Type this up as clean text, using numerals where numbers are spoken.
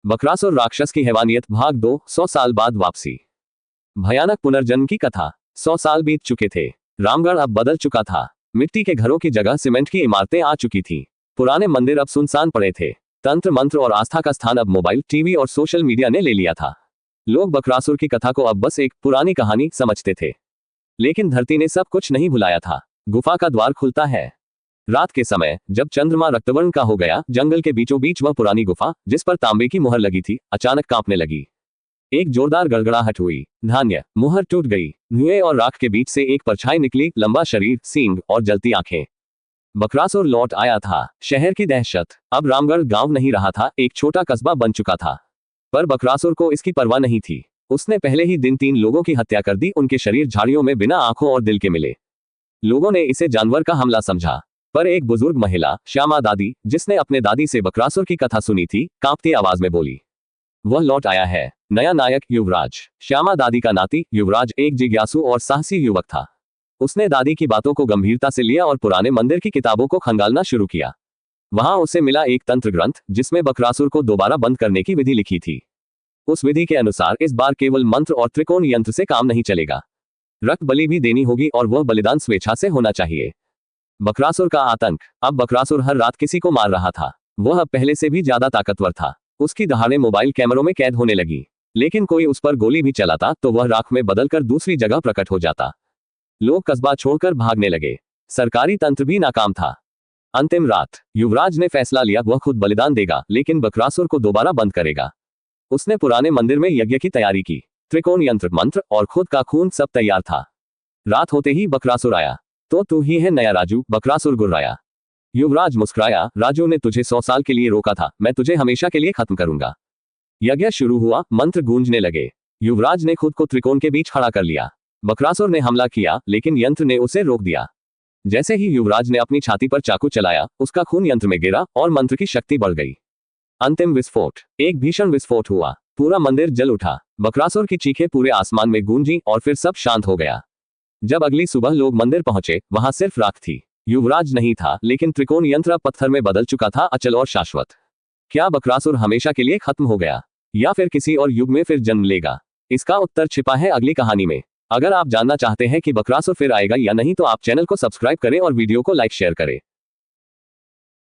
बकरासुर राक्षस की हैवानियत भाग 2 100 साल बाद वापसी। भयानक पुनर्जन्म की कथा। 100 साल बीत चुके थे। रामगढ़ अब बदल चुका था। मिट्टी के घरों की जगह सीमेंट की इमारतें आ चुकी थी। पुराने मंदिर अब सुनसान पड़े थे। तंत्र मंत्र और आस्था का स्थान अब मोबाइल, टीवी और सोशल मीडिया ने ले लिया था। लोग बकरासुर की कथा को अब बस एक पुरानी कहानी समझते थे। लेकिन धरती ने सब कुछ नहीं भुलाया था। गुफा का द्वार खुलता है। रात के समय जब चंद्रमा रक्तवर्ण का हो गया, जंगल के बीचों बीच वह पुरानी गुफा जिस पर तांबे की मुहर लगी थी, अचानक कांपने लगी। एक जोरदार गड़गड़ाहट हुई। धान्य मुहर टूट गई। धुएं और राख के बीच से एक परछाई निकली, लंबा शरीर, सींग और जलती आंखें। बकरासुर लौट आया था। शहर की दहशत। अब रामगढ़ गांव नहीं रहा था, एक छोटा कस्बा बन चुका था। पर बकरासुर को इसकी परवाह नहीं थी। उसने पहले ही दिन 3 लोगों की हत्या कर दी। उनके शरीर झाड़ियों में बिना आंखों और दिल के मिले। लोगों ने इसे जानवर का हमला समझा, पर एक बुजुर्ग महिला, श्यामा दादी, जिसने अपने दादी से बकरासुर की कथा सुनी थी, कांपती आवाज में बोली, वह लौट आया है। नया नायक युवराज। श्यामा दादी का नाती युवराज एक जिज्ञासु और साहसी युवक था। उसने दादी की बातों को गंभीरता से लिया और पुराने मंदिर की किताबों को खंगालना शुरू किया। वहां उसे मिला एक तंत्र ग्रंथ जिसमें बकरासुर को दोबारा बंद करने की विधि लिखी थी। उस विधि के अनुसार इस बार केवल मंत्र और त्रिकोण यंत्र से काम नहीं चलेगा। रक्त बलि भी देनी होगी और वह बलिदान स्वेच्छा से होना चाहिए। बकरासुर का आतंक। अब बकरासुर हर रात किसी को मार रहा था। वह अब पहले से भी ज्यादा ताकतवर था। उसकी दहाड़ें मोबाइल कैमरों में कैद होने लगी। लेकिन कोई उस पर गोली भी चलाता तो वह राख में बदलकर दूसरी जगह प्रकट हो जाता। लोग कस्बा छोड़कर भागने लगे। सरकारी तंत्र भी नाकाम था। अंतिम रात। युवराज ने फैसला लिया, वह खुद बलिदान देगा, लेकिन बकरासुर को दोबारा बंद करेगा। उसने पुराने मंदिर में यज्ञ की तैयारी की। त्रिकोण यंत्र, मंत्र और खुद का खून सब तैयार था। रात होते ही बकरासुर आया। तो तू ही है नया राजू, बकरासुर गुर्राया। युवराज मुस्कुराया, राजू ने तुझे 100 साल के लिए रोका था, मैं तुझे हमेशा के लिए खत्म करूंगा। यज्ञ शुरू हुआ। मंत्र गूंजने लगे। युवराज ने खुद को त्रिकोण के बीच खड़ा कर लिया। बकरासुर ने हमला किया, लेकिन यंत्र ने उसे रोक दिया। जैसे ही युवराज ने अपनी छाती पर चाकू चलाया, उसका खून यंत्र में गिरा और मंत्र की शक्ति बढ़ गई। अंतिम विस्फोट। एक भीषण विस्फोट हुआ। पूरा मंदिर जल उठा। बकरासुर की चीखें पूरे आसमान में गूंजी और फिर सब शांत हो गया। जब अगली सुबह लोग मंदिर पहुंचे, वहां सिर्फ राख थी। युवराज नहीं था, लेकिन त्रिकोण यंत्र अब पत्थर में बदल चुका था, अचल और शाश्वत। क्या बकरासुर हमेशा के लिए खत्म हो गया, या फिर किसी और युग में फिर जन्म लेगा? इसका उत्तर छिपा है अगली कहानी में। अगर आप जानना चाहते हैं कि बकरासुर फिर आएगा या नहीं, तो आप चैनल को सब्सक्राइब करें और वीडियो को लाइक शेयर करें।